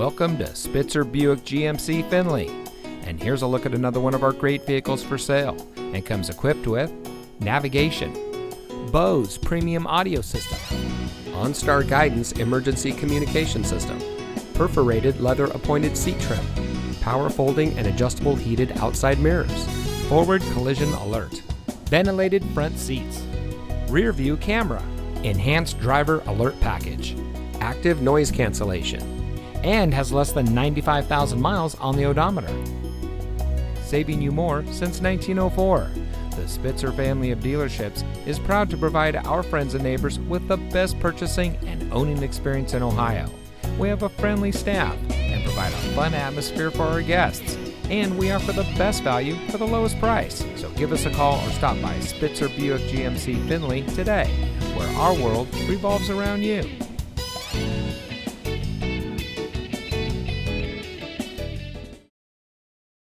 Welcome to Spitzer Buick GMC Findlay. And here's a look at another one of our great vehicles for sale, and comes equipped with navigation, Bose premium audio system, OnStar guidance emergency communication system, perforated leather appointed seat trim, power folding and adjustable heated outside mirrors, forward collision alert, ventilated front seats, rear view camera, enhanced driver alert package, active noise cancellation, and has less than 95,000 miles on the odometer. Saving you more since 1904. The Spitzer family of dealerships is proud to provide our friends and neighbors with the best purchasing and owning experience in Ohio. We have a friendly staff and provide a fun atmosphere for our guests. And we offer the best value for the lowest price. So give us a call or stop by Spitzer Buick GMC Findlay today, where our world revolves around you.